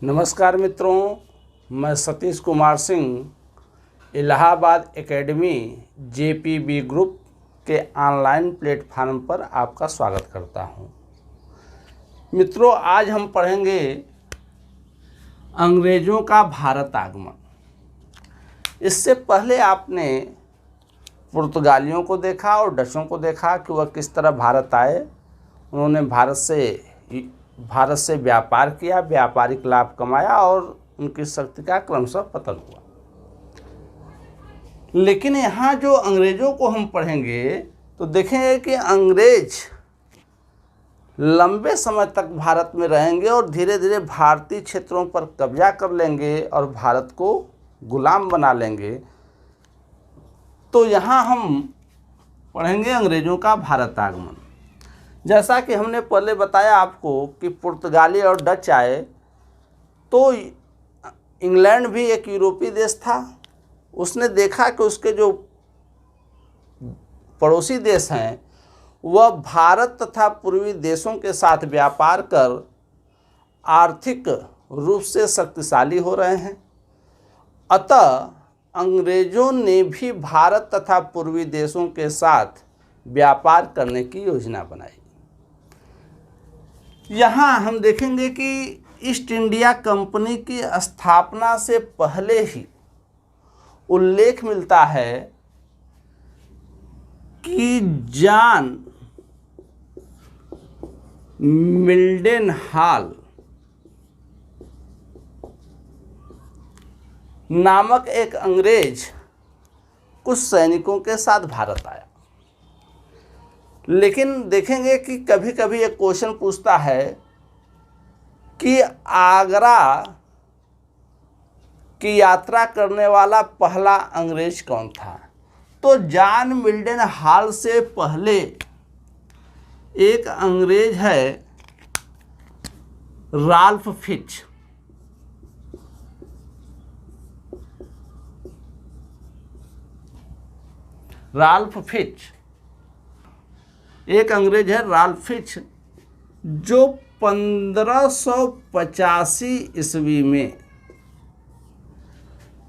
नमस्कार मित्रों, मैं Satish Kumar Singh Allahabad academy JPB group के ऑनलाइन प्लेटफार्म पर आपका स्वागत करता हूं। मित्रों, आज हम पढ़ेंगे अंग्रेज़ों का भारत आगमन। इससे पहले आपने पुर्तगालियों को देखा और डचों को देखा कि वह किस तरह भारत आए। उन्होंने भारत से व्यापार किया, व्यापारिक लाभ कमाया और उनकी शक्ति का क्रमशः पतन हुआ। लेकिन यहाँ जो अंग्रेज़ों को हम पढ़ेंगे तो देखेंगे कि अंग्रेज लंबे समय तक भारत में रहेंगे और धीरे धीरे भारतीय क्षेत्रों पर कब्जा कर लेंगे और भारत को गुलाम बना लेंगे। तो यहाँ हम पढ़ेंगे अंग्रेज़ों का भारत आगमन। जैसा कि हमने पहले बताया आपको कि पुर्तगाली और डच आए, तो इंग्लैंड भी एक यूरोपीय देश था। उसने देखा कि उसके जो पड़ोसी देश हैं वह भारत तथा पूर्वी देशों के साथ व्यापार कर आर्थिक रूप से शक्तिशाली हो रहे हैं। अतः अंग्रेज़ों ने भी भारत तथा पूर्वी देशों के साथ व्यापार करने की योजना बनाई। यहाँ हम देखेंगे कि ईस्ट इंडिया कंपनी की स्थापना से पहले ही उल्लेख मिलता है कि जॉन मिल्डेनहाल नामक एक अंग्रेज कुछ सैनिकों के साथ भारत आया। लेकिन देखेंगे कि कभी कभी एक क्वेश्चन पूछता है कि आगरा की यात्रा करने वाला पहला अंग्रेज कौन था। तो जॉन मिल्डेनहाल से पहले एक अंग्रेज है राल्फ फिच। राल्फ फिच एक अंग्रेज है, राल्फ फिच, जो 1585 ईस्वी में,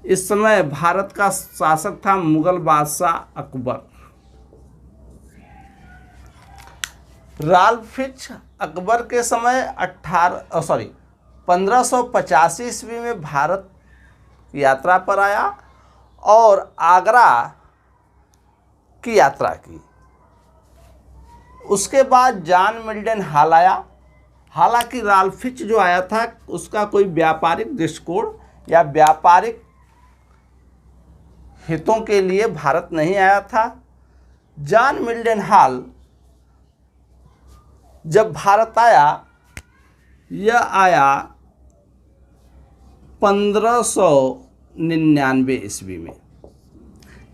इस समय भारत का शासक था मुगल बादशाह अकबर। राल्फ फिच अकबर के समय 1585 ईस्वी में भारत की यात्रा पर आया और आगरा की यात्रा की। उसके बाद जॉन मिल्डेनहाल आया। हालांकि राल्फ फिच जो आया था उसका कोई व्यापारिक दृष्टिकोण या व्यापारिक हितों के लिए भारत नहीं आया था। जॉन मिल्डेनहाल जब भारत आया, यह आया 1599 ईस्वी में।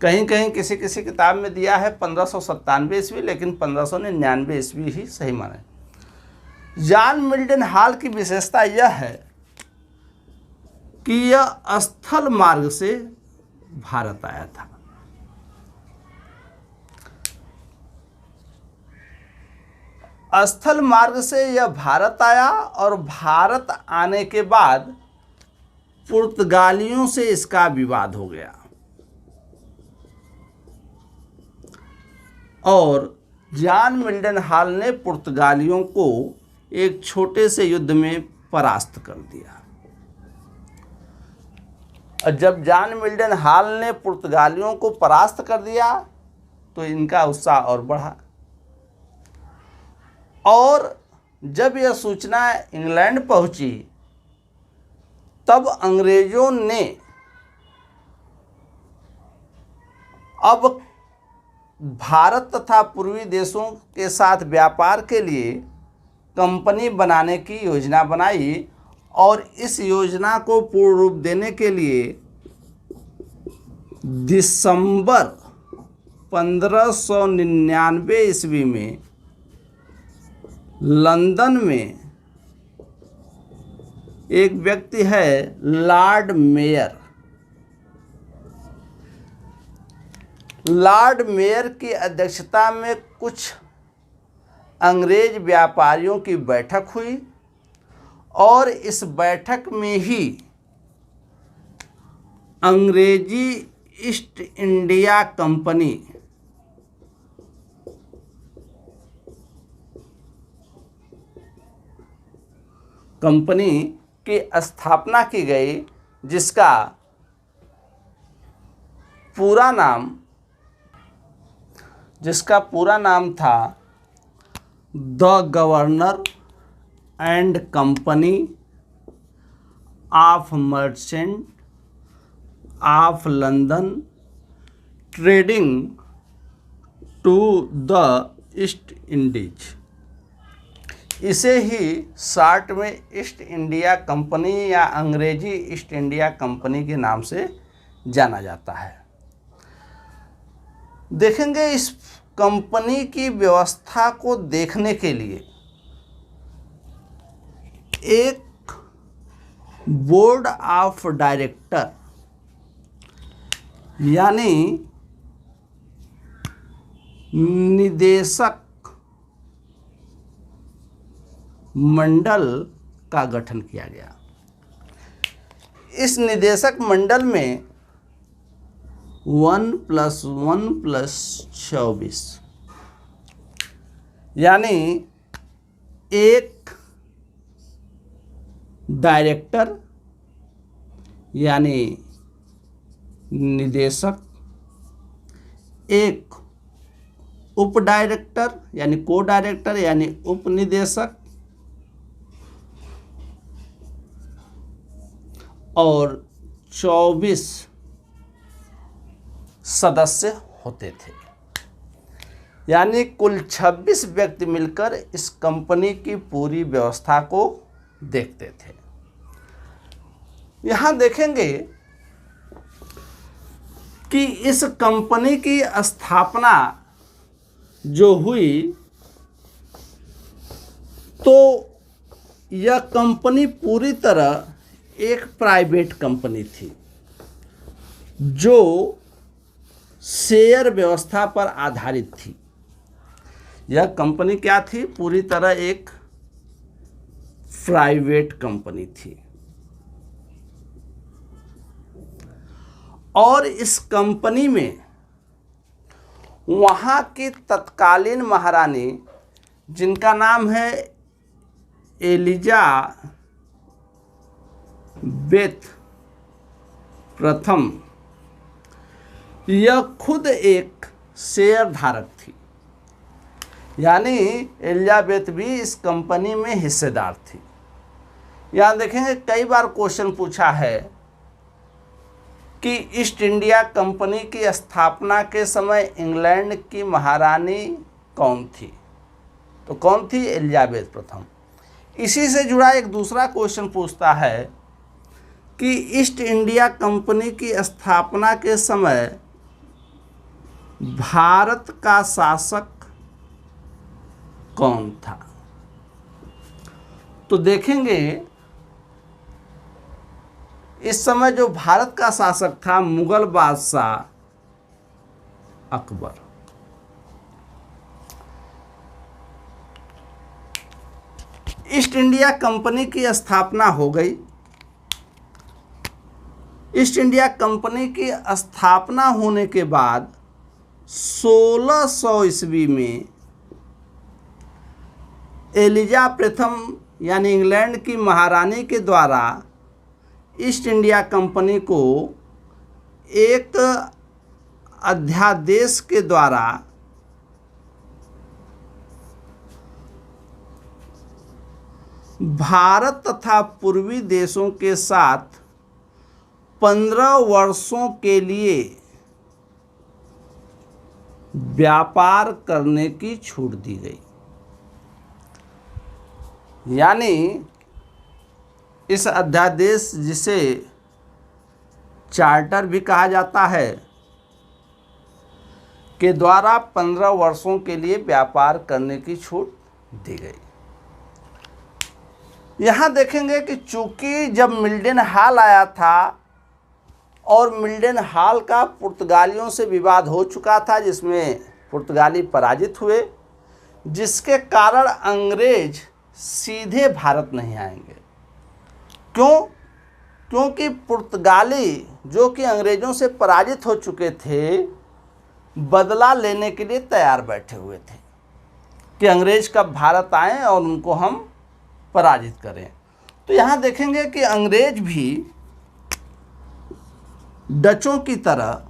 कहीं कहीं किसी किसी किताब में दिया है 1597 ईस्वी, लेकिन 1599 ईस्वी ही सही माने। जॉन मिल्डेनहाल की विशेषता यह है कि यह स्थल मार्ग से भारत आया था। स्थल मार्ग से यह भारत आया और भारत आने के बाद पुर्तगालियों से इसका विवाद हो गया और जॉन मिल्डेनहाल ने पुर्तगालियों को एक छोटे से युद्ध में परास्त कर दिया। और जब जॉन मिल्डेनहाल ने पुर्तगालियों को परास्त कर दिया तो इनका उत्साह और बढ़ा। और जब यह सूचना इंग्लैंड पहुंची तब अंग्रेजों ने अब भारत तथा पूर्वी देशों के साथ व्यापार के लिए कंपनी बनाने की योजना बनाई और इस योजना को पूर्ण रूप देने के लिए दिसंबर 1599 ईस्वी में लंदन में एक व्यक्ति है लॉर्ड मेयर। लॉर्ड मेयर की अध्यक्षता में कुछ अंग्रेज व्यापारियों की बैठक हुई और इस बैठक में ही अंग्रेजी ईस्ट इंडिया कंपनी की स्थापना की गई, जिसका पूरा नाम था the governor and company of merchant of London trading to the East Indies. इसे ही शॉर्ट में ईस्ट इंडिया कंपनी या अंग्रेजी ईस्ट इंडिया कंपनी के नाम से जाना जाता है। देखेंगे इस कंपनी की व्यवस्था को देखने के लिए एक बोर्ड ऑफ डायरेक्टर यानी निदेशक मंडल का गठन किया गया। इस निदेशक मंडल में 1+1+24 यानी एक डायरेक्टर यानी निदेशक, एक उप डायरेक्टर यानी को डायरेक्टर यानी उप निदेशक, और 24 सदस्य होते थे। यानी कुल 26 व्यक्ति मिलकर इस कंपनी की पूरी व्यवस्था को देखते थे। यहाँ देखेंगे कि इस कंपनी की स्थापना जो हुई तो यह कंपनी पूरी तरह एक प्राइवेट कंपनी थी जो शेयर व्यवस्था पर आधारित थी। यह कंपनी क्या थी? पूरी तरह एक प्राइवेट कंपनी थी और इस कंपनी में वहाँ की तत्कालीन महारानी जिनका नाम है एलिजाबेथ प्रथम, यह खुद एक शेयर धारक थी। यानी एलिजाबेथ भी इस कंपनी में हिस्सेदार थी। यहाँ देखेंगे कई बार क्वेश्चन पूछा है कि ईस्ट इंडिया कंपनी की स्थापना के समय इंग्लैंड की महारानी कौन थी? तो कौन थी? एलिजाबेथ प्रथम। इसी से जुड़ा एक दूसरा क्वेश्चन पूछता है कि ईस्ट इंडिया कंपनी की स्थापना के समय भारत का शासक कौन था? तो देखेंगे इस समय जो भारत का शासक था मुगल बादशाह अकबर। ईस्ट इंडिया कंपनी की स्थापना हो गई। ईस्ट इंडिया कंपनी की स्थापना होने के बाद 1600 ईस्वी में एलिजा प्रथम यानी इंग्लैंड की महारानी के द्वारा ईस्ट इंडिया कंपनी को एक अध्यादेश के द्वारा भारत तथा पूर्वी देशों के साथ 15 वर्षों के लिए व्यापार करने की छूट दी गई। यानी इस अध्यादेश जिसे चार्टर भी कहा जाता है के द्वारा 15 वर्षों के लिए व्यापार करने की छूट दी गई। यहाँ देखेंगे कि चूंकि जब मिल्टन हाल आया था और मिल्टन हाल का पुर्तगालियों से विवाद हो चुका था जिसमें पुर्तगाली पराजित हुए, जिसके कारण अंग्रेज सीधे भारत नहीं आएंगे। क्यों? क्योंकि पुर्तगाली जो कि अंग्रेज़ों से पराजित हो चुके थे, बदला लेने के लिए तैयार बैठे हुए थे कि अंग्रेज़ कब भारत आएं और उनको हम पराजित करें। तो यहाँ देखेंगे कि अंग्रेज भी डचों की तरह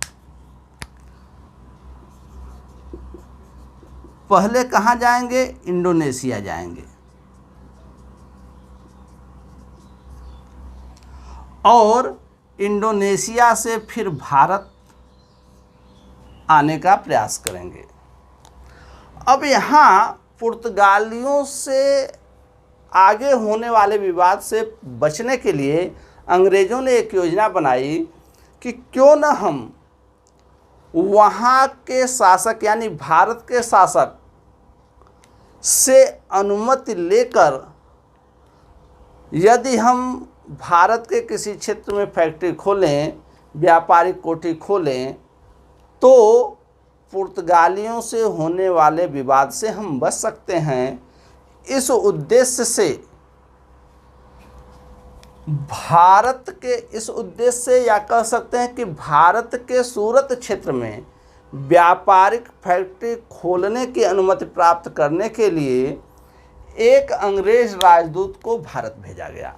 पहले कहाँ जाएंगे? इंडोनेशिया जाएंगे और इंडोनेशिया से फिर भारत आने का प्रयास करेंगे। अब यहाँ पुर्तगालियों से आगे होने वाले विवाद से बचने के लिए अंग्रेज़ों ने एक योजना बनाई कि क्यों न हम वहाँ के शासक यानी भारत के शासक से अनुमति लेकर यदि हम भारत के किसी क्षेत्र में फैक्ट्री खोलें, व्यापारिक कोठी खोलें, तो पुर्तगालियों से होने वाले विवाद से हम बच सकते हैं। इस उद्देश्य से या कह सकते हैं कि भारत के सूरत क्षेत्र में व्यापारिक फैक्ट्री खोलने की अनुमति प्राप्त करने के लिए एक अंग्रेज राजदूत को भारत भेजा गया।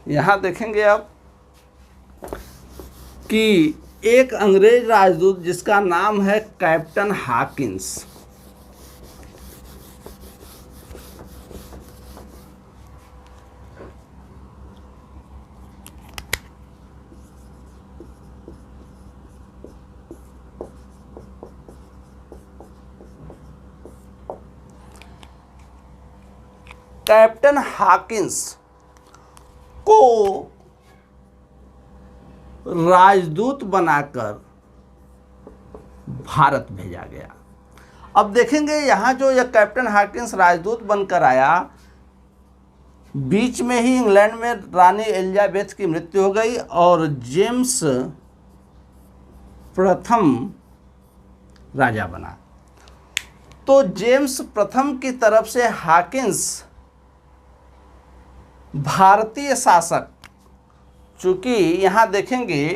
यहाँ देखेंगे अब कि एक अंग्रेज राजदूत जिसका नाम है कैप्टन हॉकिंस, कैप्टन हॉकिंस को राजदूत बनाकर भारत भेजा गया। अब देखेंगे यहाँ जो यह कैप्टन हॉकिंस राजदूत बनकर आया, बीच में ही इंग्लैंड में रानी एलिजाबेथ की मृत्यु हो गई और जेम्स प्रथम राजा बना। तो जेम्स प्रथम की तरफ से हॉकिंस भारतीय शासक, चूँकि यहाँ देखेंगे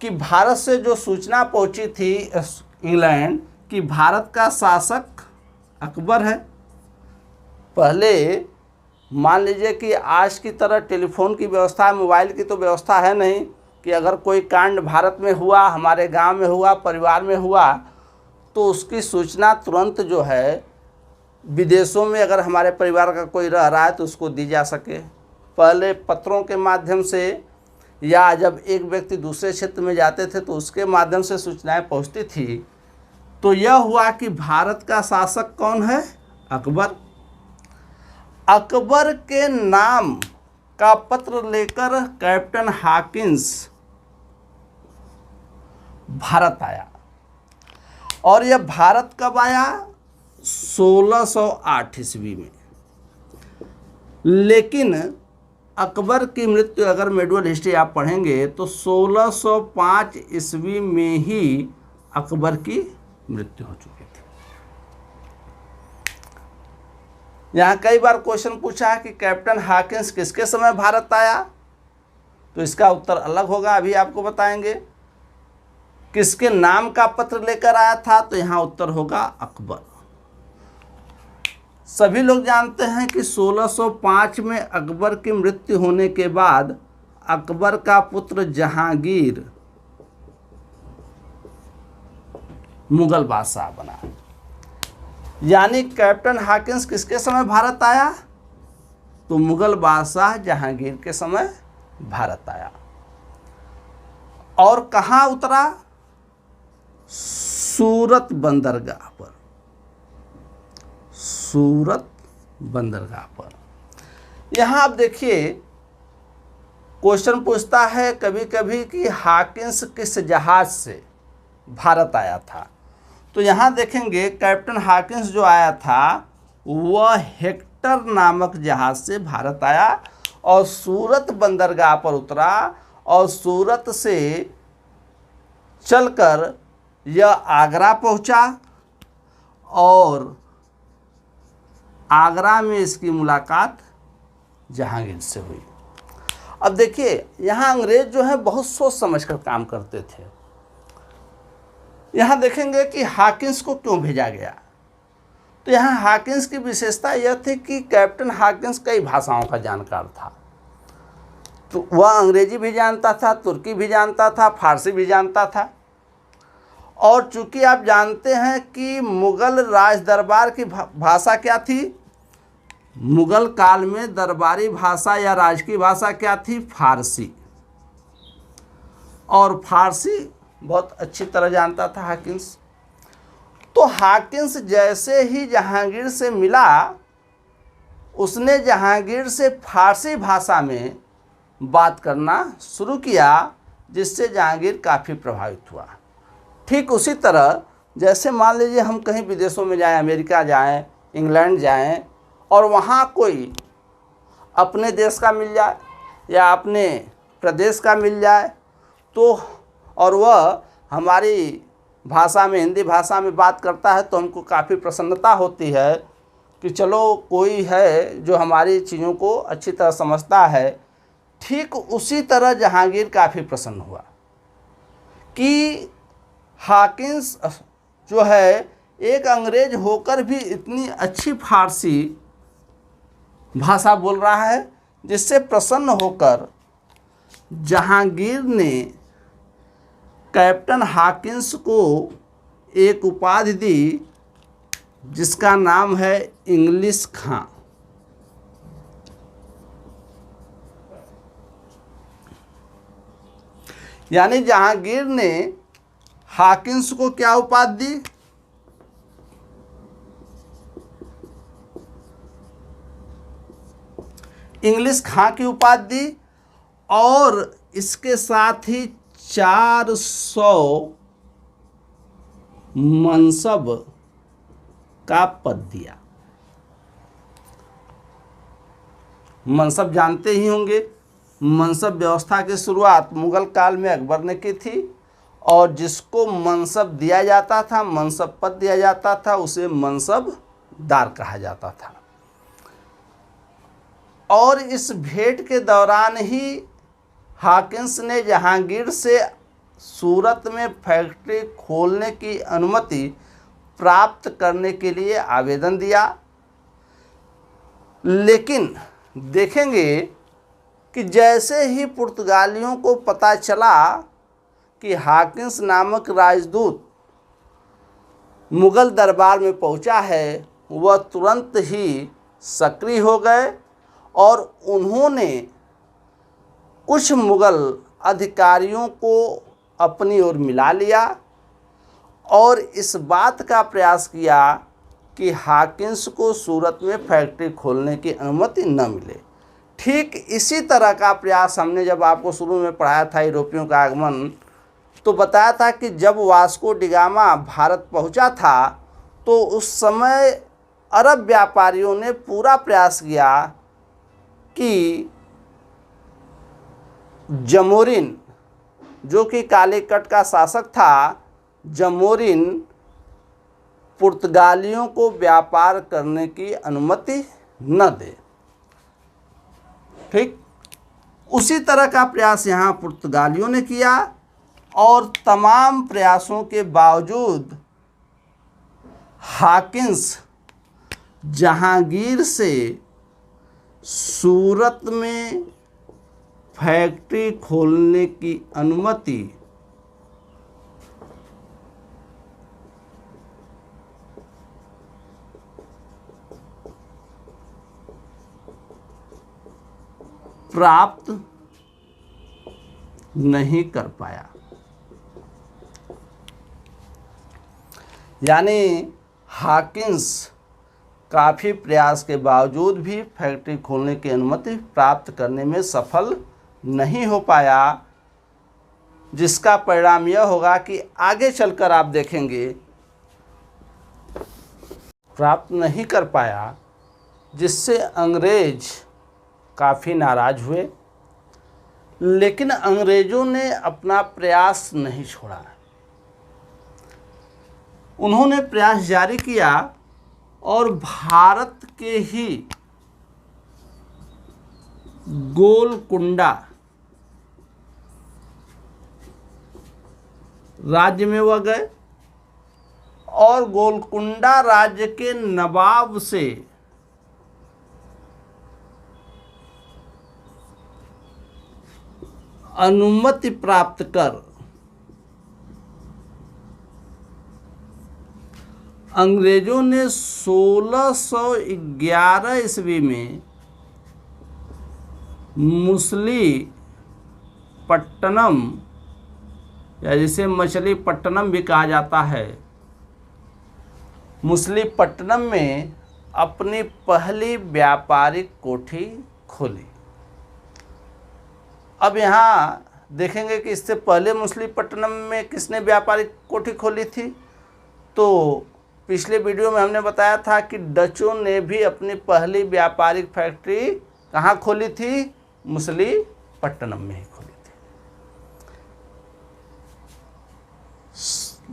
कि भारत से जो सूचना पहुँची थी इंग्लैंड कि भारत का शासक अकबर है। पहले मान लीजिए कि आज की तरह टेलीफोन की व्यवस्था, मोबाइल की तो व्यवस्था है नहीं कि अगर कोई कांड भारत में हुआ, हमारे गांव में हुआ, परिवार में हुआ, तो उसकी सूचना तुरंत जो है विदेशों में अगर हमारे परिवार का कोई रह रहा है तो उसको दी जा सके। पहले पत्रों के माध्यम से या जब एक व्यक्ति दूसरे क्षेत्र में जाते थे तो उसके माध्यम से सूचनाएं पहुंचती थी। तो यह हुआ कि भारत का शासक कौन है? अकबर। अकबर के नाम का पत्र लेकर कैप्टन हॉकिंस भारत आया। और यह भारत कब आया? 1608 ईस्वी में। लेकिन अकबर की मृत्यु अगर मेडुअल हिस्ट्री आप पढ़ेंगे तो 1605 ईस्वी में ही अकबर की मृत्यु हो चुकी थी। यहाँ कई बार क्वेश्चन पूछा है कि कैप्टन हॉकिंस किसके समय भारत आया, तो इसका उत्तर अलग होगा, अभी आपको बताएंगे। किसके नाम का पत्र लेकर आया था, तो यहाँ उत्तर होगा अकबर। सभी लोग जानते हैं कि 1605 में अकबर की मृत्यु होने के बाद अकबर का पुत्र जहांगीर मुगल बादशाह बना। यानी कैप्टन हॉकिंस किसके समय भारत आया, तो मुगल बादशाह जहांगीर के समय भारत आया। और कहाँ उतरा? सूरत बंदरगाह पर। सूरत बंदरगाह पर। यहाँ आप देखिए क्वेश्चन पूछता है कभी कभी कि हॉकिंस किस जहाज से भारत आया था। तो यहाँ देखेंगे कैप्टन हॉकिंस जो आया था वह हेक्टर नामक जहाज से भारत आया और सूरत बंदरगाह पर उतरा और सूरत से चलकर यह आगरा पहुँचा और आगरा में इसकी मुलाकात जहांगीर से हुई। अब देखिए यहाँ अंग्रेज जो है बहुत सोच समझकर काम करते थे। यहाँ देखेंगे कि हॉकिंस को क्यों भेजा गया, तो यहाँ हॉकिंस की विशेषता यह थी कि कैप्टन हॉकिंस कई भाषाओं का जानकार था। तो वह अंग्रेजी भी जानता था, तुर्की भी जानता था, फारसी भी जानता था। और चूंकि आप जानते हैं कि मुग़ल राज दरबार की भाषा क्या थी, मुग़ल काल में दरबारी भाषा या राजकीय भाषा क्या थी, फारसी। और फारसी बहुत अच्छी तरह जानता था हॉकिंस। तो हॉकिंस जैसे ही जहांगीर से मिला, उसने जहांगीर से फारसी भाषा में बात करना शुरू किया, जिससे जहांगीर काफ़ी प्रभावित हुआ। ठीक उसी तरह जैसे मान लीजिए हम कहीं विदेशों में जाएं, अमेरिका जाएं, इंग्लैंड जाएं, और वहाँ कोई अपने देश का मिल जाए या अपने प्रदेश का मिल जाए, तो और वह हमारी भाषा में, हिंदी भाषा में बात करता है, तो हमको काफ़ी प्रसन्नता होती है कि चलो कोई है जो हमारी चीज़ों को अच्छी तरह समझता है। ठीक उसी तरह जहांगीर काफ़ी प्रसन्न हुआ कि हॉकिंस जो है एक अंग्रेज होकर भी इतनी अच्छी फारसी भाषा बोल रहा है, जिससे प्रसन्न होकर जहांगीर ने कैप्टन हॉकिंस को एक उपाधि दी, जिसका नाम है इंग्लिश खां। यानी जहांगीर ने हॉकिंस को क्या उपाधि दी, इंग्लिश खां की उपाधि दी, और इसके साथ ही 400 मनसब का पद दिया। मनसब जानते ही होंगे, मनसब व्यवस्था की शुरुआत मुगल काल में अकबर ने की थी, और जिसको मनसब दिया जाता था, मनसब पद दिया जाता था, उसे मनसबदार कहा जाता था। और इस भेंट के दौरान ही हॉकिंस ने जहांगीर से सूरत में फैक्ट्री खोलने की अनुमति प्राप्त करने के लिए आवेदन दिया। लेकिन देखेंगे कि जैसे ही पुर्तगालियों को पता चला कि हॉकिंस नामक राजदूत मुग़ल दरबार में पहुंचा है, वह तुरंत ही सक्रिय हो गए और उन्होंने कुछ मुग़ल अधिकारियों को अपनी ओर मिला लिया और इस बात का प्रयास किया कि हॉकिंस को सूरत में फैक्ट्री खोलने की अनुमति न मिले। ठीक इसी तरह का प्रयास हमने जब आपको शुरू में पढ़ाया था यूरोपियों का आगमन, तो बताया था कि जब वास्को डी गामा भारत पहुंचा था, तो उस समय अरब व्यापारियों ने पूरा प्रयास किया कि जमोरिन, जो कि कालीकट का शासक था, जमोरिन पुर्तगालियों को व्यापार करने की अनुमति न दे। ठीक उसी तरह का प्रयास यहाँ पुर्तगालियों ने किया, और तमाम प्रयासों के बावजूद हॉकिंस जहांगीर से सूरत में फैक्ट्री खोलने की अनुमति प्राप्त नहीं कर पाया। यानी हॉकिंस काफ़ी प्रयास के बावजूद भी फैक्ट्री खोलने की अनुमति प्राप्त करने में सफल नहीं हो पाया, जिसका परिणाम यह होगा कि आगे चलकर आप देखेंगे प्राप्त नहीं कर पाया, जिससे अंग्रेज काफ़ी नाराज़ हुए। लेकिन अंग्रेज़ों ने अपना प्रयास नहीं छोड़ा, उन्होंने प्रयास जारी किया और भारत के ही गोलकुंडा राज्य में वह गए और गोलकुंडा राज्य के नवाब से अनुमति प्राप्त कर अंग्रेजों ने 1611 ईस्वी में मछलीपट्टनम, या जिसे मछलीपट्टनम भी कहा जाता है, मछलीपट्टनम में अपनी पहली व्यापारिक कोठी खोली। अब यहाँ देखेंगे कि इससे पहले मछलीपट्टनम में किसने व्यापारिक कोठी खोली थी। तो पिछले वीडियो में हमने बताया था कि डचों ने भी अपनी पहली व्यापारिक फैक्ट्री कहाँ खोली थी, मछलीपट्टनम में ही खोली थी।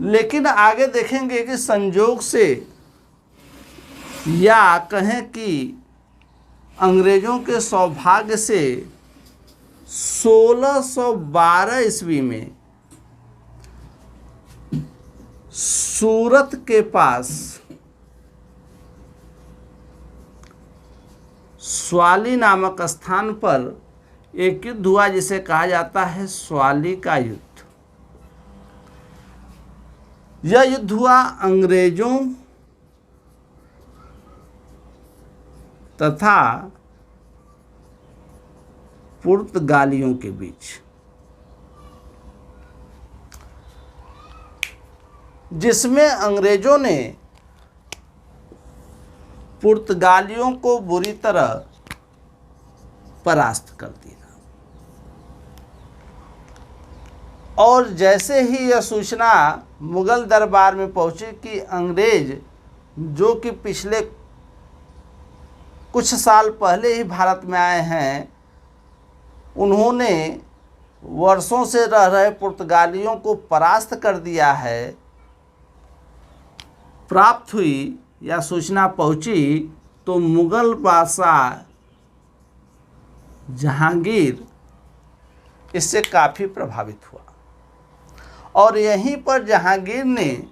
लेकिन आगे देखेंगे कि संजोग से या कहें कि अंग्रेजों के सौभाग्य से 1612 ईस्वी में सूरत के पास स्वाली नामक स्थान पर एक युद्ध हुआ जिसे कहा जाता है स्वाली का युद्ध। यह युद्ध हुआ अंग्रेजों तथा पुर्तगालियों के बीच, जिसमें अंग्रेजों ने पुर्तगालियों को बुरी तरह परास्त कर दिया। और जैसे ही यह सूचना मुगल दरबार में पहुंची कि अंग्रेज जो कि पिछले कुछ साल पहले ही भारत में आए हैं, उन्होंने वर्षों से रह रहे पुर्तगालियों को परास्त कर दिया है, प्राप्त हुई या सूचना पहुंची, तो मुगल बादशाह जहांगीर इससे काफ़ी प्रभावित हुआ। और यहीं पर जहांगीर ने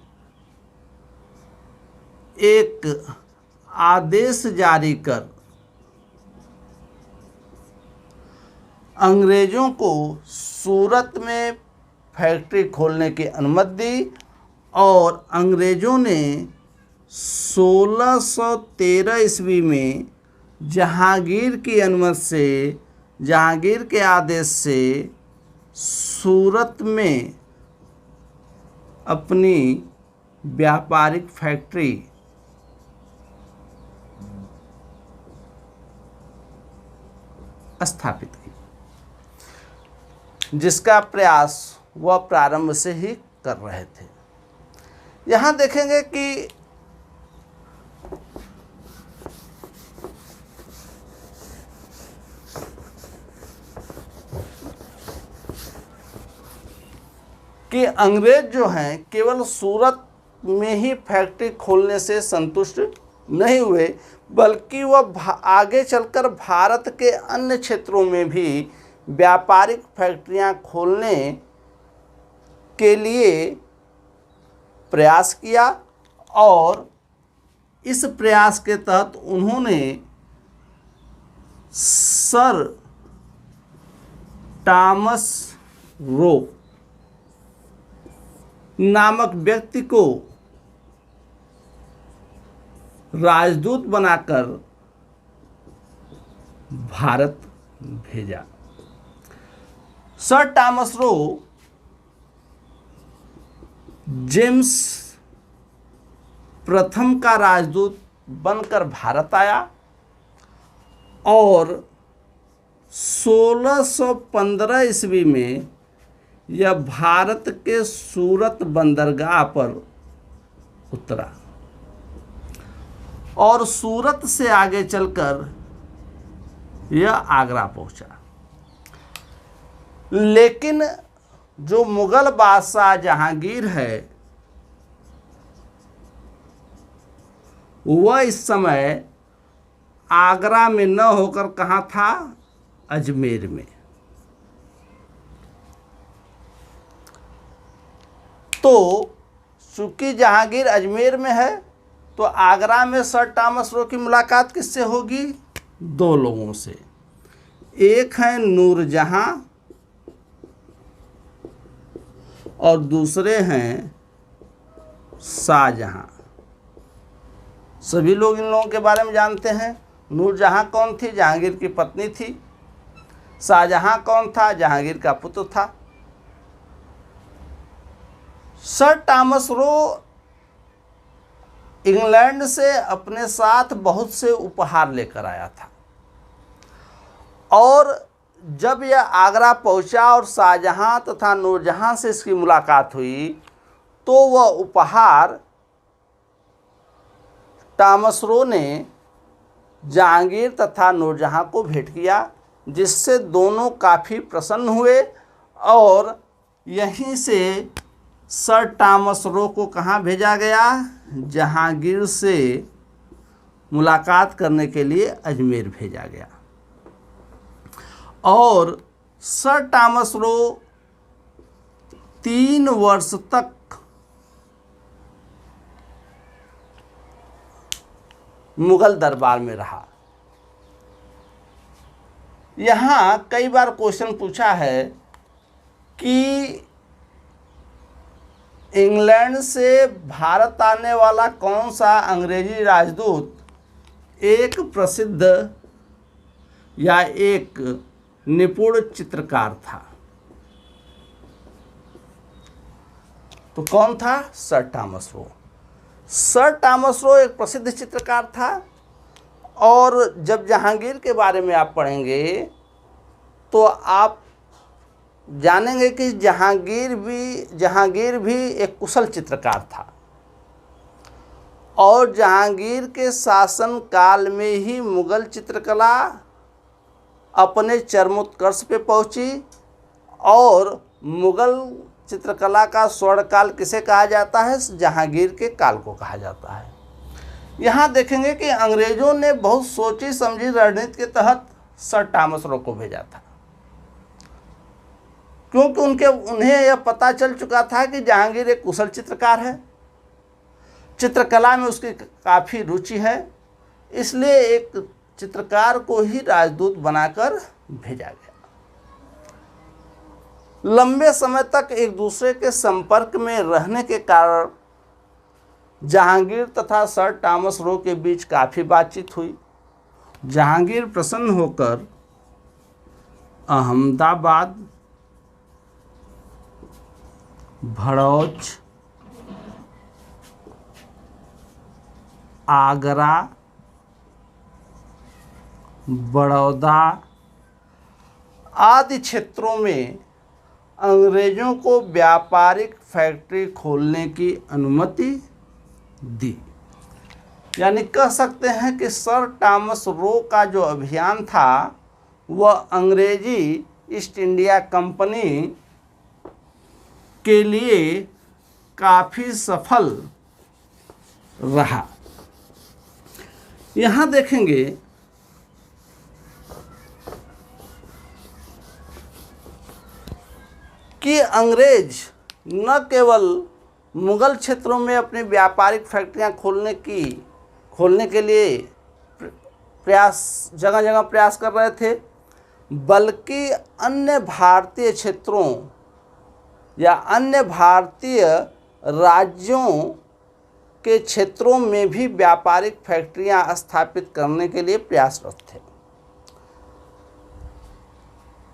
एक आदेश जारी कर अंग्रेजों को सूरत में फैक्ट्री खोलने की अनुमति दी और अंग्रेजों ने 1613 ईस्वी में जहांगीर की अनुमति से, जहांगीर के आदेश से सूरत में अपनी व्यापारिक फैक्ट्री स्थापित की, जिसका प्रयास वह प्रारंभ से ही कर रहे थे। यहाँ देखेंगे कि अंग्रेज जो हैं केवल सूरत में ही फैक्ट्री खोलने से संतुष्ट नहीं हुए, बल्कि वह आगे चलकर भारत के अन्य क्षेत्रों में भी व्यापारिक फैक्ट्रियां खोलने के लिए प्रयास किया। और इस प्रयास के तहत उन्होंने सर टॉमस रो नामक व्यक्ति को राजदूत बनाकर भारत भेजा। सर टॉमस रो जेम्स प्रथम का राजदूत बनकर भारत आया और 1615 ईस्वी में यह भारत के सूरत बंदरगाह पर उतरा और सूरत से आगे चलकर यह आगरा पहुंचा। लेकिन जो मुगल बादशाह जहांगीर है, वह इस समय आगरा में न होकर कहाँ था, अजमेर में। तो चूंकि जहांगीर अजमेर में है तो आगरा में सर टॉमस रो की मुलाकात किससे होगी? दो लोगों से, एक है नूरजहां और दूसरे हैं शाहजहां। सभी लोग इन लोगों के बारे में जानते हैं। नूरजहां कौन थी? जहांगीर की पत्नी थी। शाहजहां कौन था? जहांगीर का पुत्र था। सर टॉमस रो इंग्लैंड से अपने साथ बहुत से उपहार लेकर आया था और जब यह आगरा पहुंचा और शाहजहां तथा नूरजहां से इसकी मुलाकात हुई तो वह उपहार टॉमस रो ने जहांगीर तथा नूरजहां को भेंट किया, जिससे दोनों काफ़ी प्रसन्न हुए और यहीं से सर टॉमस रो को कहाँ भेजा गया? जहांगीर से मुलाकात करने के लिए अजमेर भेजा गया। और सर टॉमस रो 3 वर्ष तक मुगल दरबार में रहा। यहाँ कई बार क्वेश्चन पूछा है कि इंग्लैंड से भारत आने वाला कौन सा अंग्रेजी राजदूत एक प्रसिद्ध या एक निपुण चित्रकार था? तो कौन था? Sir Thomas Roe. Sir Thomas Roe एक प्रसिद्ध चित्रकार था और जब जहांगीर के बारे में आप पढ़ेंगे तो आप जानेंगे कि जहांगीर भी एक कुशल चित्रकार था और जहांगीर के शासन काल में ही मुगल चित्रकला अपने चरमोत्कर्ष पे पहुंची और मुगल चित्रकला का स्वर्णकाल किसे कहा जाता है? जहांगीर के काल को कहा जाता है। यहाँ देखेंगे कि अंग्रेजों ने बहुत सोची समझी रणनीति के तहत सर टॉमस रो को भेजा था, क्योंकि उन्हें यह पता चल चुका था कि जहांगीर एक कुशल चित्रकार है, चित्रकला में उसकी काफ़ी रुचि है, इसलिए एक चित्रकार को ही राजदूत बनाकर भेजा गया। लंबे समय तक एक दूसरे के संपर्क में रहने के कारण जहांगीर तथा सर टॉमस रो के बीच काफ़ी बातचीत हुई। जहांगीर प्रसन्न होकर अहमदाबाद, भड़ौच, आगरा, बड़ौदा आदि क्षेत्रों में अंग्रेज़ों को व्यापारिक फैक्ट्री खोलने की अनुमति दी। यानी कह सकते हैं कि सर टॉमस रो का जो अभियान था वह अंग्रेजी ईस्ट इंडिया कंपनी के लिए काफ़ी सफल रहा। यहाँ देखेंगे कि अंग्रेज न केवल मुगल क्षेत्रों में अपनी व्यापारिक फैक्ट्रियां खोलने के लिए जगह जगह प्रयास कर रहे थे, बल्कि अन्य भारतीय क्षेत्रों या अन्य भारतीय राज्यों के क्षेत्रों में भी व्यापारिक फैक्ट्रियां स्थापित करने के लिए प्रयासरत थे।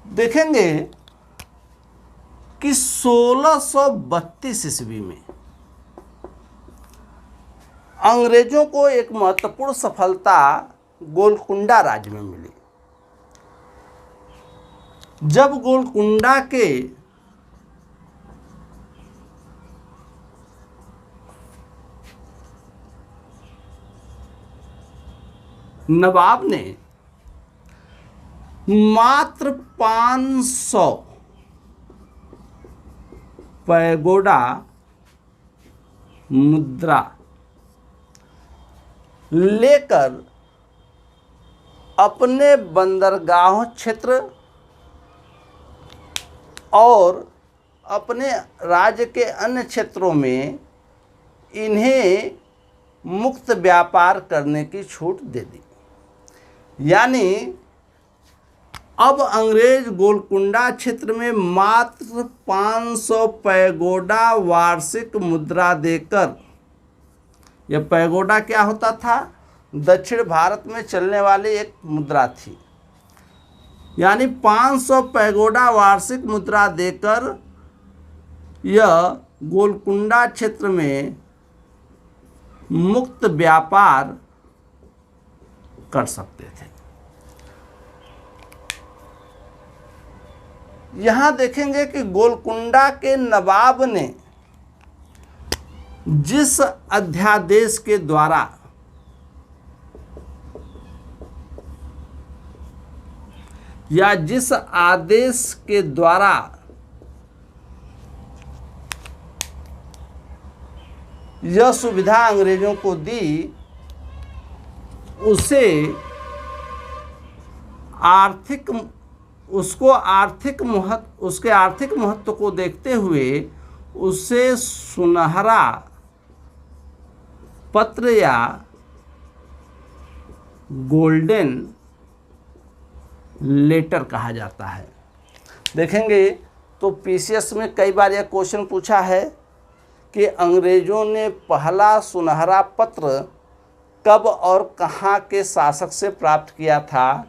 देखेंगे कि 1632 ईस्वी में अंग्रेजों को एक महत्वपूर्ण सफलता गोलकुंडा राज्य में मिली। जब गोलकुंडा के नवाब ने मात्र 500 पैगोडा मुद्रा लेकर अपने बंदरगाह क्षेत्र और अपने राज्य के अन्य क्षेत्रों में इन्हें मुक्त व्यापार करने की छूट दे दी। यानी अब अंग्रेज गोलकुंडा क्षेत्र में मात्र 500 पैगोडा वार्षिक मुद्रा देकर, यह पैगोडा क्या होता था? दक्षिण भारत में चलने वाली एक मुद्रा थी। यानी 500 पैगोडा वार्षिक मुद्रा देकर यह गोलकुंडा क्षेत्र में मुक्त व्यापार कर सकते थे। यहाँ देखेंगे कि गोलकुंडा के नवाब ने जिस अध्यादेश के द्वारा या जिस आदेश के द्वारा यह सुविधा अंग्रेजों को दी, उसे उसके आर्थिक महत्व को देखते हुए उसे सुनहरा पत्र या गोल्डन लेटर कहा जाता है। देखेंगे तो पीसीएस में कई बार यह क्वेश्चन पूछा है कि अंग्रेजों ने पहला सुनहरा पत्र कब और कहाँ के शासक से प्राप्त किया था?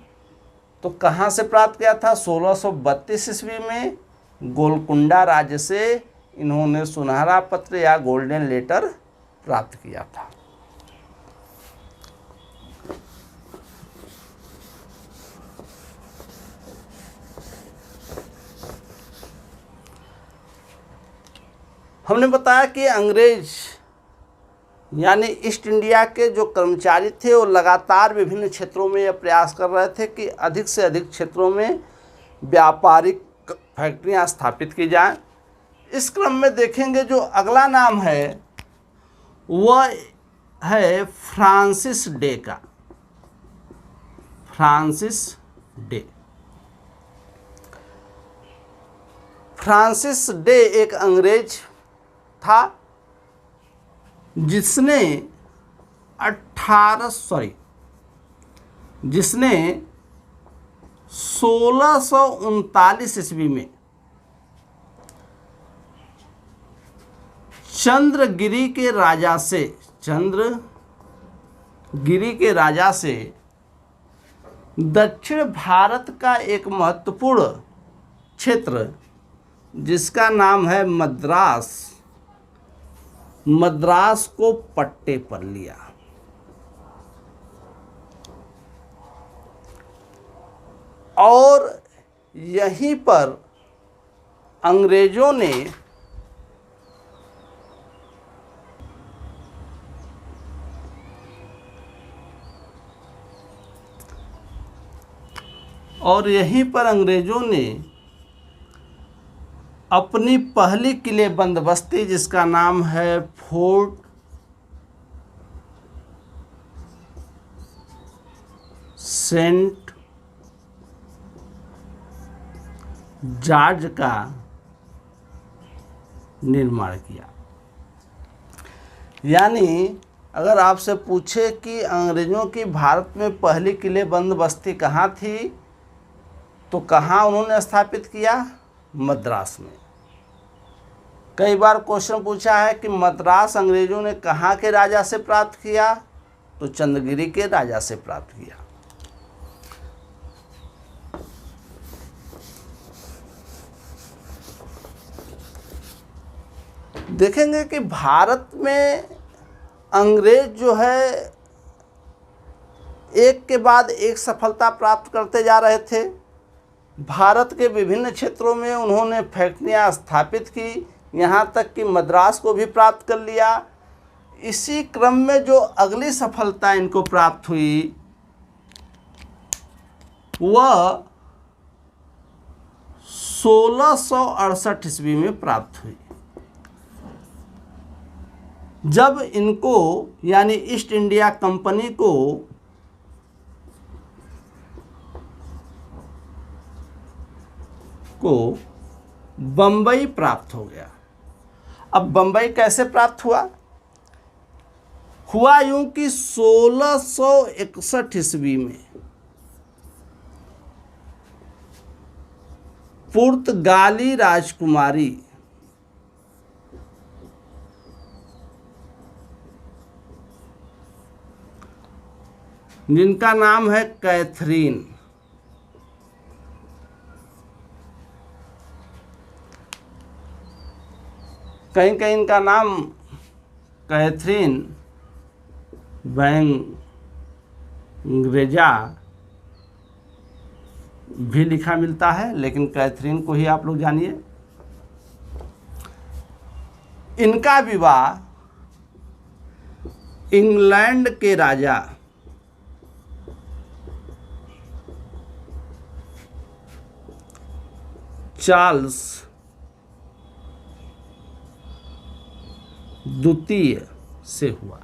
तो कहाँ से प्राप्त किया था? 1632 ईस्वी में गोलकुंडा राज्य से इन्होंने सुनहरा पत्र या गोल्डन लेटर प्राप्त किया था। हमने बताया कि अंग्रेज यानी ईस्ट इंडिया के जो कर्मचारी थे वो लगातार विभिन्न क्षेत्रों में यह प्रयास कर रहे थे कि अधिक से अधिक क्षेत्रों में व्यापारिक फैक्ट्रियां स्थापित की जाएं। इस क्रम में देखेंगे जो अगला नाम है वह है फ्रांसिस डे का। Francis day. फ्रांसिस डे एक अंग्रेज था जिसने 1639 ईस्वी में चंद्रगिरी के राजा से दक्षिण भारत का एक महत्वपूर्ण क्षेत्र जिसका नाम है मद्रास को पट्टे पर लिया। और यहीं पर अंग्रेजों ने अपनी पहली किलेबंद बस्ती जिसका नाम है फोर्ट सेंट जॉर्ज का निर्माण किया। यानी अगर आपसे पूछे कि अंग्रेजों की भारत में पहली किलेबंद बस्ती कहाँ थी, तो कहाँ उन्होंने स्थापित किया? मद्रास में। कई बार क्वेश्चन पूछा है कि मद्रास अंग्रेजों ने कहाँ के राजा से प्राप्त किया? तो चंद्रगिरी के राजा से प्राप्त किया। देखेंगे कि भारत में अंग्रेज जो है एक के बाद एक सफलता प्राप्त करते जा रहे थे। भारत के विभिन्न क्षेत्रों में उन्होंने फैक्ट्रियां स्थापित की, यहाँ तक कि मद्रास को भी प्राप्त कर लिया। इसी क्रम में जो अगली सफलता इनको प्राप्त हुई वह 1668 ईस्वी में प्राप्त हुई, जब इनको यानी ईस्ट इंडिया कंपनी को बम्बई प्राप्त हो गया। अब बम्बई कैसे प्राप्त हुआ? हुआ यूं कि 1661 ईस्वी में पुर्तगाली राजकुमारी जिनका नाम है कैथरीन, कहीं कहीं इनका नाम कैथरीन बैंगरेजा भी लिखा मिलता है, लेकिन कैथरीन को ही आप लोग जानिए। इनका विवाह इंग्लैंड के राजा चार्ल्स द्वितीय से हुआ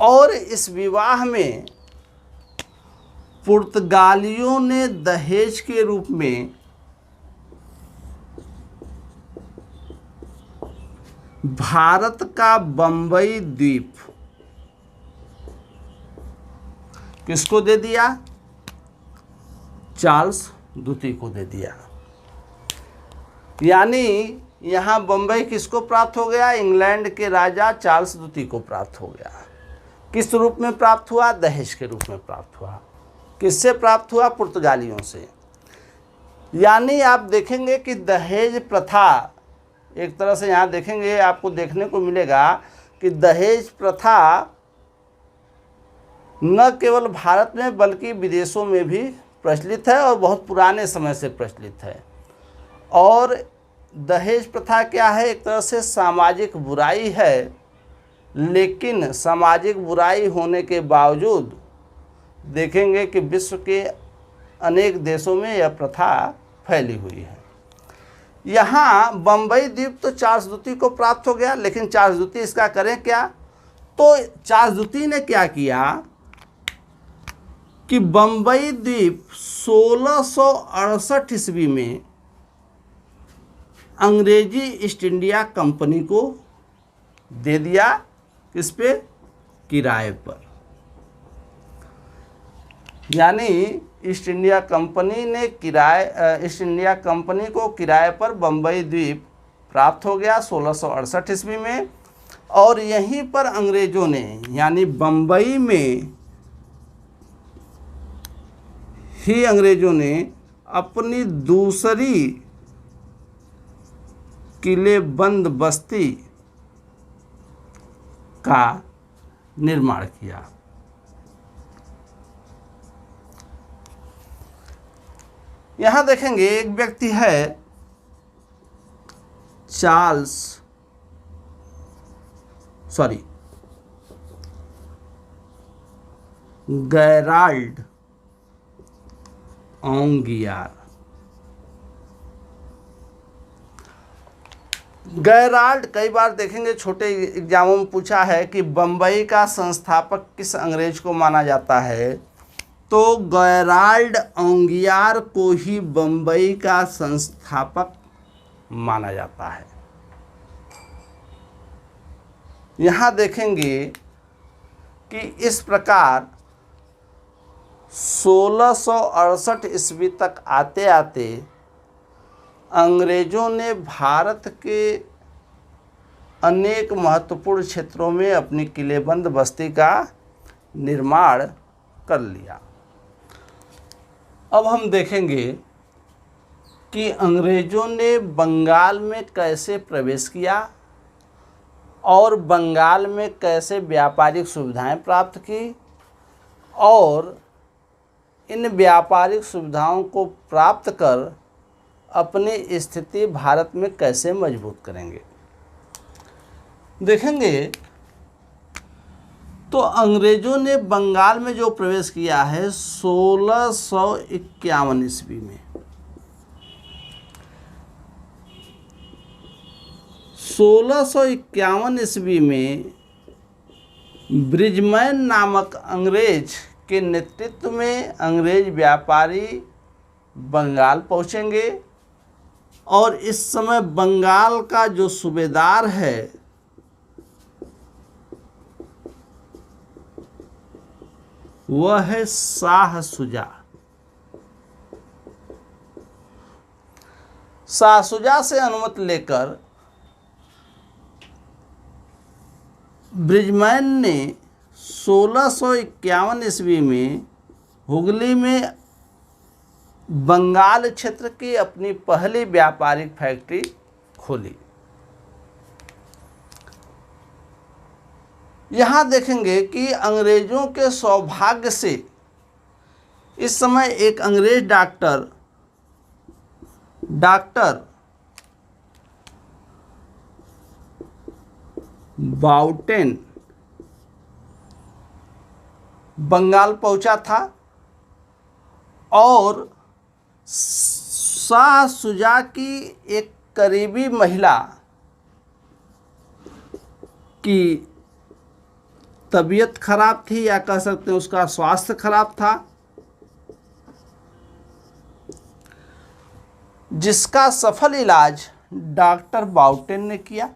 और इस विवाह में पुर्तगालियों ने दहेज के रूप में भारत का बम्बई द्वीप किसको दे दिया? चार्ल्स द्वितीय को दे दिया। यानी यहाँ बम्बई किसको प्राप्त हो गया? इंग्लैंड के राजा चार्ल्स द्वितीय को प्राप्त हो गया। किस रूप में प्राप्त हुआ? दहेज के रूप में प्राप्त हुआ। किससे प्राप्त हुआ? पुर्तगालियों से। यानी आप देखेंगे कि दहेज प्रथा, एक तरह से यहाँ देखेंगे आपको देखने को मिलेगा कि दहेज प्रथा न केवल भारत में बल्कि विदेशों में भी प्रचलित है और बहुत पुराने समय से प्रचलित है। और दहेज प्रथा क्या है? एक तरह से सामाजिक बुराई है, लेकिन सामाजिक बुराई होने के बावजूद देखेंगे कि विश्व के अनेक देशों में यह प्रथा फैली हुई है। यहाँ बम्बई द्वीप तो चार्ल्स द्वितीय को प्राप्त हो गया, लेकिन चार्ल्स द्वितीय इसका करें क्या? तो चार्ल्स द्वितीय ने क्या किया कि बम्बई द्वीप 1668 ईस्वी में अंग्रेजी ईस्ट इंडिया कंपनी को दे दिया। किस पे? किराए पर। यानी ईस्ट इंडिया कंपनी ने ईस्ट इंडिया कंपनी को किराए पर बम्बई द्वीप प्राप्त हो गया 1668 ईस्वी में। और यहीं पर अंग्रेजों ने, यानी बम्बई में ही अंग्रेजों ने अपनी दूसरी किलेबंद बस्ती का निर्माण किया। यहाँ देखेंगे एक व्यक्ति है गेराल्ड ओंगियार। गेराल्ड, कई बार देखेंगे छोटे एग्जामों में पूछा है कि बम्बई का संस्थापक किस अंग्रेज को माना जाता है, तो गेराल्ड ओंगियार को ही बम्बई का संस्थापक माना जाता है। यहाँ देखेंगे कि इस प्रकार 1668 ईस्वी तक आते आते अंग्रेजों ने भारत के अनेक महत्वपूर्ण क्षेत्रों में अपनी किलेबंद बस्ती का निर्माण कर लिया। अब हम देखेंगे कि अंग्रेजों ने बंगाल में कैसे प्रवेश किया और बंगाल में कैसे व्यापारिक सुविधाएं प्राप्त की और इन व्यापारिक सुविधाओं को प्राप्त कर अपनी स्थिति भारत में कैसे मजबूत करेंगे। देखेंगे तो अंग्रेजों ने बंगाल में जो प्रवेश किया है 1651 ईस्वी में। 1651 ईस्वी में ब्रिजमैन नामक अंग्रेज के नेतृत्व में अंग्रेज व्यापारी बंगाल पहुंचेंगे और इस समय बंगाल का जो सूबेदार है वह है शाह शुजा। शाह शुजा से अनुमति लेकर ब्रिजमैन ने 1651 ईस्वी में हुगली में बंगाल क्षेत्र की अपनी पहली व्यापारिक फैक्ट्री खोली। यहाँ देखेंगे कि अंग्रेजों के सौभाग्य से इस समय एक अंग्रेज डॉक्टर बाउटेन बंगाल पहुंचा था और शाह शुजा की एक करीबी महिला की तबीयत खराब थी, या कह सकते हैं उसका स्वास्थ्य खराब था, जिसका सफल इलाज डॉक्टर बाउटेन ने किया,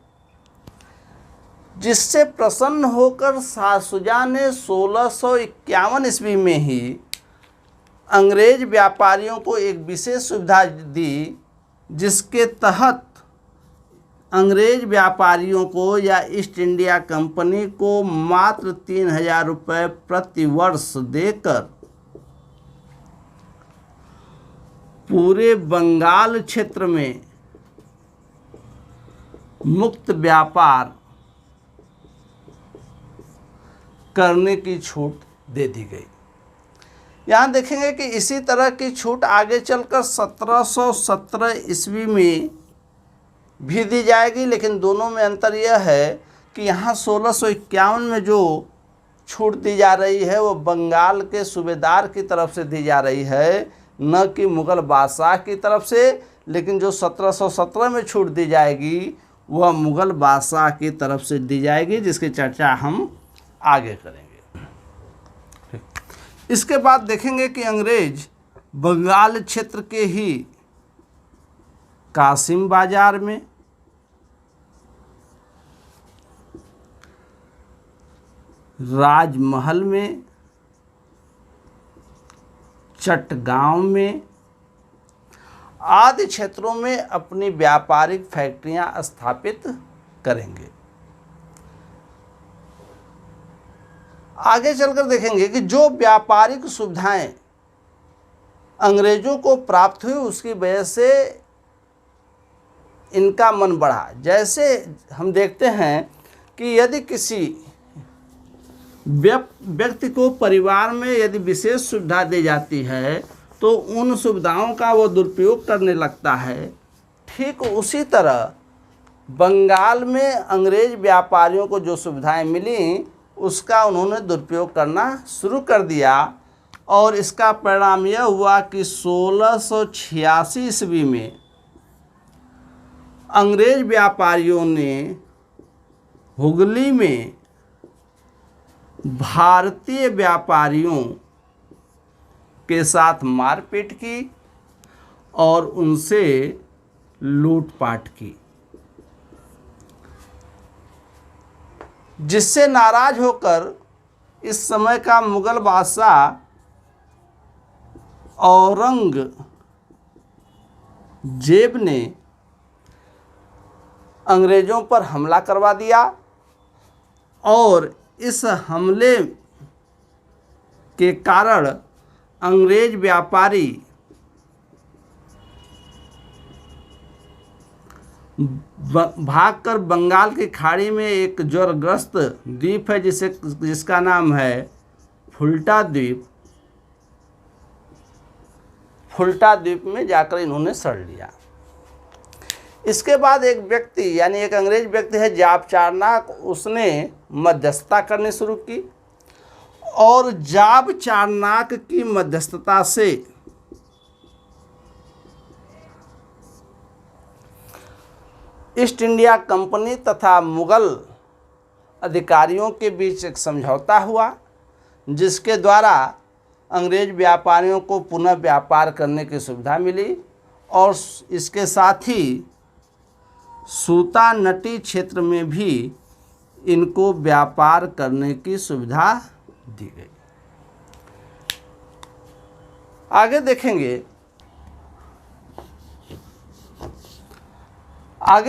जिससे प्रसन्न होकर शाह शुजा ने 1651 ईस्वी में ही अंग्रेज व्यापारियों को एक विशेष सुविधा दी, जिसके तहत अंग्रेज व्यापारियों को या ईस्ट इंडिया कंपनी को मात्र 3000 रुपये प्रति वर्ष देकर पूरे बंगाल क्षेत्र में मुक्त व्यापार करने की छूट दे दी गई। यहाँ देखेंगे कि इसी तरह की छूट आगे चलकर 1717 ईस्वी में भी दी जाएगी, लेकिन दोनों में अंतर यह है कि यहाँ 1651 में जो छूट दी जा रही है वो बंगाल के सूबेदार की तरफ से दी जा रही है, न कि मुग़ल बादशाह की तरफ से। लेकिन जो 1717 में छूट दी जाएगी वह मुग़ल बादशाह की तरफ से दी जाएगी, जिसकी चर्चा हम आगे करेंगे। इसके बाद देखेंगे कि अंग्रेज बंगाल क्षेत्र के ही कासिम बाजार में, राजमहल में, चटगांव में आदि क्षेत्रों में अपनी व्यापारिक फैक्ट्रियां स्थापित करेंगे। आगे चलकर देखेंगे कि जो व्यापारिक सुविधाएं अंग्रेजों को प्राप्त हुई उसकी वजह से इनका मन बढ़ा। जैसे हम देखते हैं कि यदि किसी व्यक्ति को परिवार में यदि विशेष सुविधा दी जाती है तो उन सुविधाओं का वो दुरुपयोग करने लगता है। ठीक उसी तरह बंगाल में अंग्रेज व्यापारियों को जो सुविधाएं मिली उसका उन्होंने दुरुपयोग करना शुरू कर दिया, और इसका परिणाम यह हुआ कि 1686 ईस्वी में अंग्रेज व्यापारियों ने हुगली में भारतीय व्यापारियों के साथ मारपीट की और उनसे लूटपाट की, जिससे नाराज होकर इस समय का मुग़ल बादशाह औरंगजेब ने अंग्रेज़ों पर हमला करवा दिया, और इस हमले के कारण अंग्रेज व्यापारी भागकर बंगाल की खाड़ी में एक ज्वारग्रस्त द्वीप है जिसका नाम है फुल्टा द्वीप, फुल्टा द्वीप में जाकर इन्होंने सड़ लिया। इसके बाद एक व्यक्ति यानी एक अंग्रेज व्यक्ति है जाब चारनाक, उसने मध्यस्थता करनी शुरू की, और जाब चारनाक की मध्यस्थता से ईस्ट इंडिया कंपनी तथा मुग़ल अधिकारियों के बीच एक समझौता हुआ, जिसके द्वारा अंग्रेज व्यापारियों को पुनः व्यापार करने की सुविधा मिली और इसके साथ ही सूतानटी क्षेत्र में भी इनको व्यापार करने की सुविधा दी गई। आगे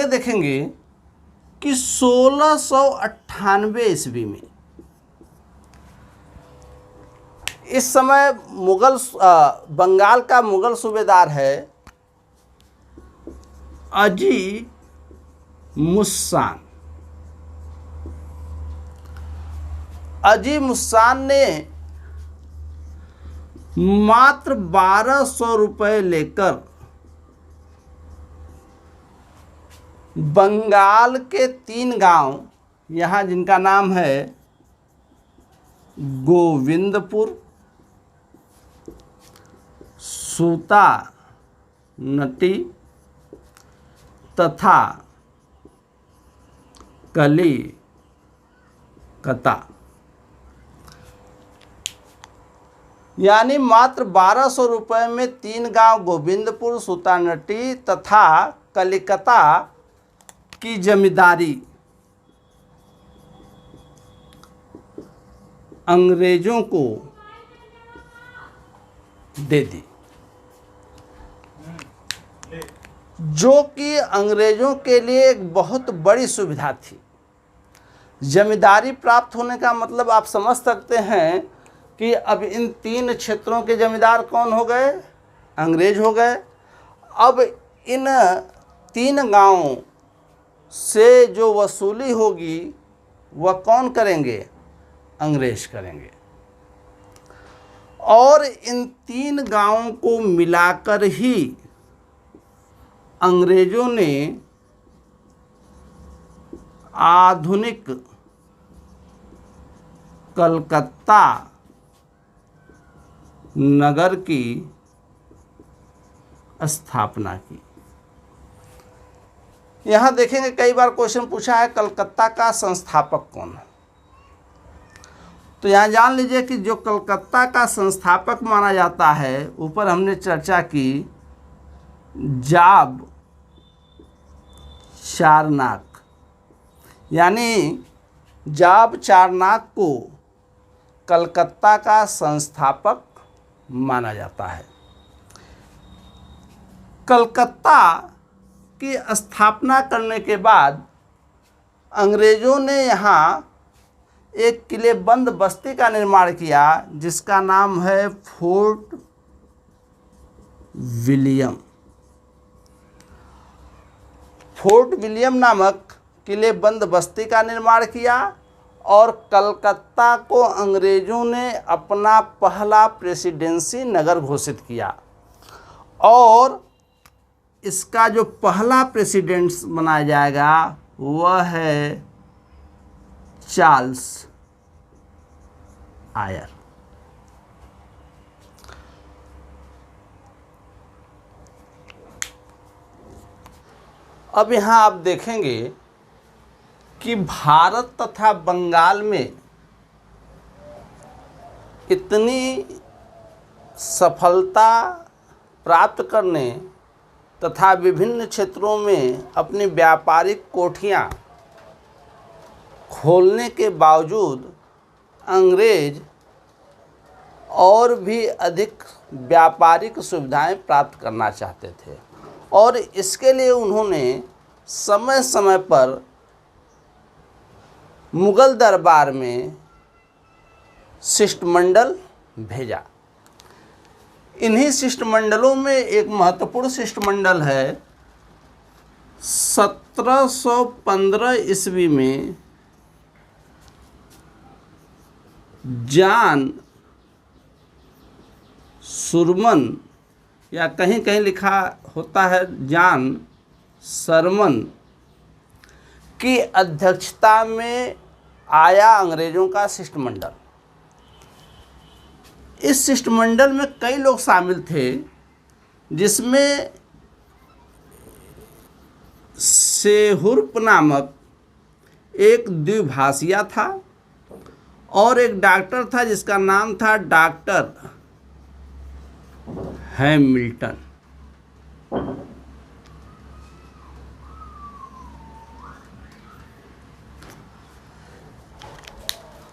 देखेंगे कि 1698 ईस्वी में, इस समय बंगाल का मुगल सूबेदार है अजी मुस्सान। अजी मुस्सान ने मात्र 1200 रुपये लेकर बंगाल के 3 गांव, यहाँ जिनका नाम है गोविंदपुर, सूतानटी तथा कलिकता, यानी मात्र 1200 रुपये में 3 गांव गोविंदपुर, सूतानटी तथा कलिकता की जमींदारी अंग्रेजों को दे दी, जो कि अंग्रेजों के लिए एक बहुत बड़ी सुविधा थी। जमींदारी प्राप्त होने का मतलब आप समझ सकते हैं कि अब इन 3 क्षेत्रों के जमींदार कौन हो गए? अंग्रेज हो गए। अब इन 3 गांवों से जो वसूली होगी वह कौन करेंगे? अंग्रेज करेंगे। और इन 3 गांवों को मिलाकर ही अंग्रेजों ने आधुनिक कलकत्ता नगर की स्थापना की। यहाँ देखेंगे कई बार क्वेश्चन पूछा है कलकत्ता का संस्थापक कौन है। तो यहाँ जान लीजिए कि जो कलकत्ता का संस्थापक माना जाता है, ऊपर हमने चर्चा की जाब चारनाक, यानी जाब चारनाक को कलकत्ता का संस्थापक माना जाता है। कलकत्ता की स्थापना करने के बाद अंग्रेज़ों ने यहाँ एक किलेबंद बस्ती का निर्माण किया जिसका नाम है फोर्ट विलियम। फोर्ट विलियम नामक किलेबंद बस्ती का निर्माण किया और कलकत्ता को अंग्रेज़ों ने अपना पहला प्रेसिडेंसी नगर घोषित किया। और इसका जो पहला प्रेसिडेंट बनाया जाएगा वह है चार्ल्स आयर। अब यहाँ आप देखेंगे कि भारत तथा बंगाल में इतनी सफलता प्राप्त करने तथा विभिन्न क्षेत्रों में अपनी व्यापारिक कोठियाँ खोलने के बावजूद अंग्रेज और भी अधिक व्यापारिक सुविधाएं प्राप्त करना चाहते थे और इसके लिए उन्होंने समय समय पर मुगल दरबार में शिष्टमंडल भेजा। इन्हीं शिष्टमंडलों में एक महत्वपूर्ण शिष्टमंडल है 1715 ईस्वी में जॉन सुरमन, या कहीं कहीं लिखा होता है जॉन सरमन की अध्यक्षता में आया अंग्रेज़ों का शिष्टमंडल। इस शिष्टमंडल में कई लोग शामिल थे जिसमें सेहुर्प नामक एक द्विभाषिया था और एक डॉक्टर था जिसका नाम था डॉक्टर हैमिल्टन।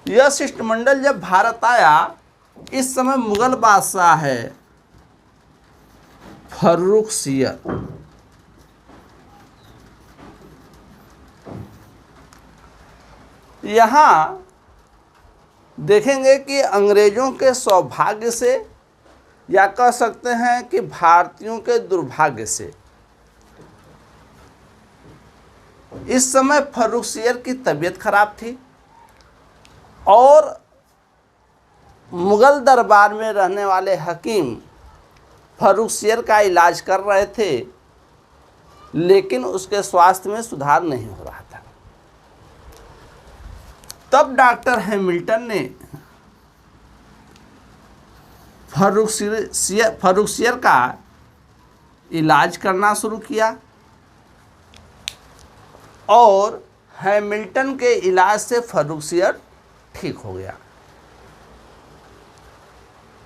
यह शिष्टमंडल जब भारत आया, इस समय मुगल बादशाह है फर्रुखसियर। यहाँ देखेंगे कि अंग्रेजों के सौभाग्य से, या कह सकते हैं कि भारतीयों के दुर्भाग्य से, इस समय फर्रुखसियर की तबीयत खराब थी और मुगल दरबार में रहने वाले हकीम फर्रुखसियर का इलाज कर रहे थे, लेकिन उसके स्वास्थ्य में सुधार नहीं हो रहा था। तब डॉक्टर हैमिल्टन ने फर्रुखसियर का इलाज करना शुरू किया और हैमिल्टन के इलाज से फर्रुखसियर ठीक हो गया।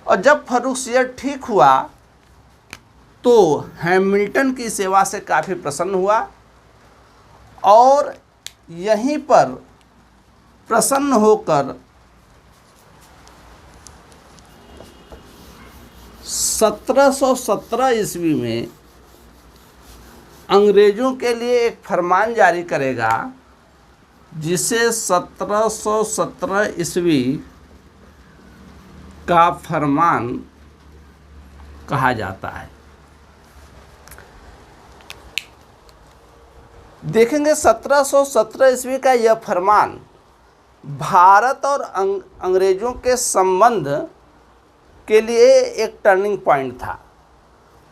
और जब फर्रुखसियर ठीक हुआ तो हैमिल्टन की सेवा से काफ़ी प्रसन्न हुआ और यहीं पर प्रसन्न होकर 1717 ईस्वी में अंग्रेजों के लिए एक फरमान जारी करेगा, जिसे 1717 ईस्वी का फरमान कहा जाता है। देखेंगे 1717 ईस्वी का यह फरमान भारत और अंग्रेजों के संबंध के लिए एक टर्निंग पॉइंट था,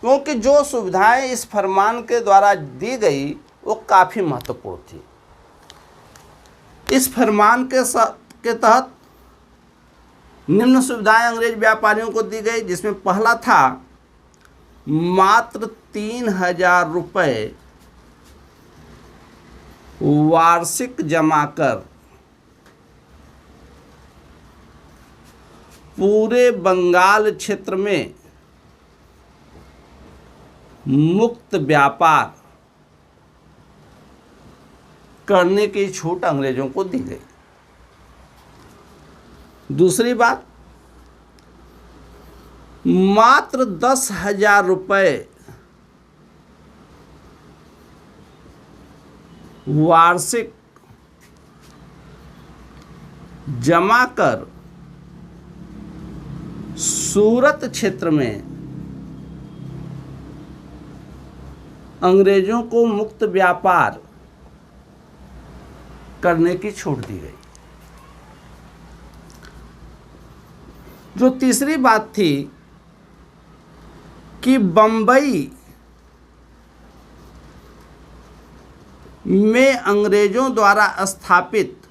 क्योंकि जो सुविधाएं इस फरमान के द्वारा दी गई वो काफ़ी महत्वपूर्ण थी। इस फरमान के तहत निम्न सुविधाएं अंग्रेज व्यापारियों को दी गई, जिसमें पहला था मात्र 3000 रुपये वार्षिक जमा कर पूरे बंगाल क्षेत्र में मुक्त व्यापार करने की छूट अंग्रेजों को दी गई। दूसरी बात, मात्र 10,000 रुपये वार्षिक जमा कर सूरत क्षेत्र में अंग्रेजों को मुक्त व्यापार करने की छूट दी गई। जो तीसरी बात थी कि बंबई में अंग्रेजों द्वारा स्थापित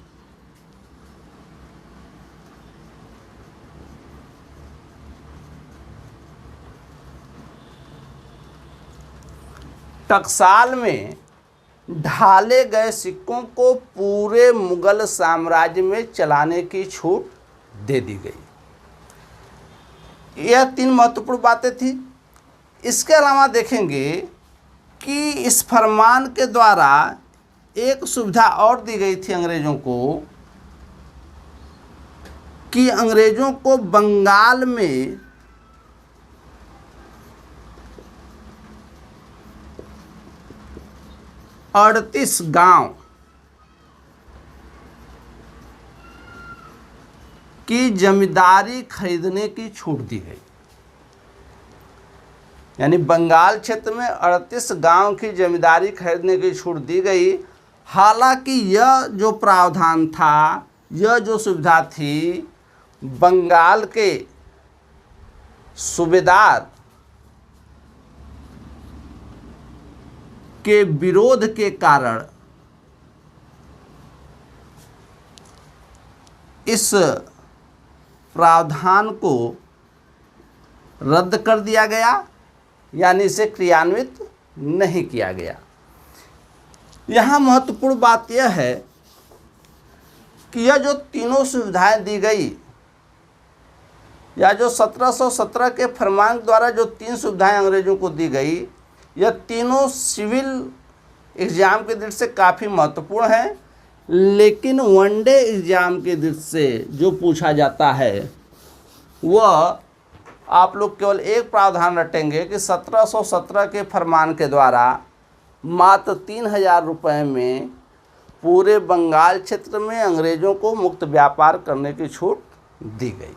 टकसाल में ढाले गए सिक्कों को पूरे मुगल साम्राज्य में चलाने की छूट दे दी गई। यह 3 महत्वपूर्ण बातें थी। इसके अलावा देखेंगे कि इस फरमान के द्वारा एक सुविधा और दी गई थी अंग्रेजों को, कि अंग्रेजों को बंगाल में अड़तीस गांव की जमींदारी खरीदने की छूट दी गई। यानी बंगाल क्षेत्र में 38 गांव की जमींदारी खरीदने की छूट दी गई। हालांकि यह जो प्रावधान था, यह जो सुविधा थी, बंगाल के सूबेदार के विरोध के कारण इस प्रावधान को रद्द कर दिया गया, यानी इसे क्रियान्वित नहीं किया गया। यहाँ महत्वपूर्ण बात यह है कि यह जो तीनों सुविधाएं दी गई, या जो 1717 के फरमान द्वारा जो 3 सुविधाएं अंग्रेजों को दी गई, यह तीनों सिविल एग्ज़ाम की दृष्टि से काफ़ी महत्वपूर्ण है, लेकिन वनडे एग्ज़ाम की दृष्टि से जो पूछा जाता है वह आप लोग केवल एक प्रावधान रटेंगे कि 1717 के फरमान के द्वारा मात्र 3000 रुपये में पूरे बंगाल क्षेत्र में अंग्रेज़ों को मुक्त व्यापार करने की छूट दी गई।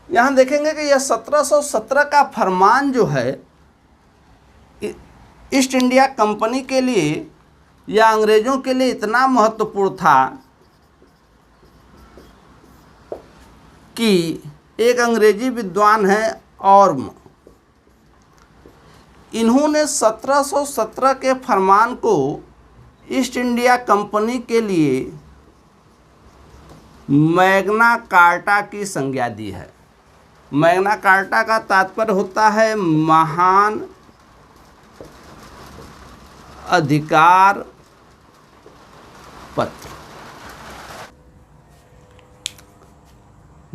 यहाँ देखेंगे कि यह 1717 का फरमान जो है ईस्ट इंडिया कंपनी के लिए या अंग्रेज़ों के लिए इतना महत्वपूर्ण था कि एक अंग्रेजी विद्वान है ऑर्म, इन्होंने 1717 के फरमान को ईस्ट इंडिया कंपनी के लिए मैग्ना कार्टा की संज्ञा दी है। मैग्ना कार्टा का तात्पर्य होता है महान अधिकार पत्र।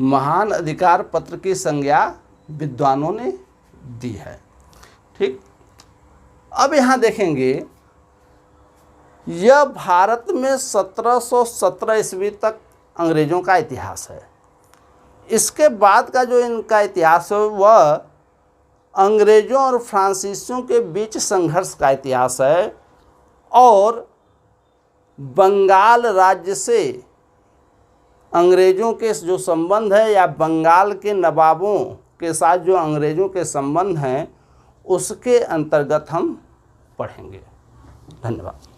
महान अधिकार पत्र की संज्ञा विद्वानों ने दी है। ठीक, अब यहाँ देखेंगे यह भारत में 1717 ईस्वी तक अंग्रेज़ों का इतिहास है। इसके बाद का जो इनका इतिहास है वह अंग्रेज़ों और फ्रांसीसियों के बीच संघर्ष का इतिहास है, और बंगाल राज्य से अंग्रेज़ों के जो संबंध है या बंगाल के नवाबों के साथ जो अंग्रेज़ों के संबंध हैं उसके अंतर्गत हम पढ़ेंगे। धन्यवाद।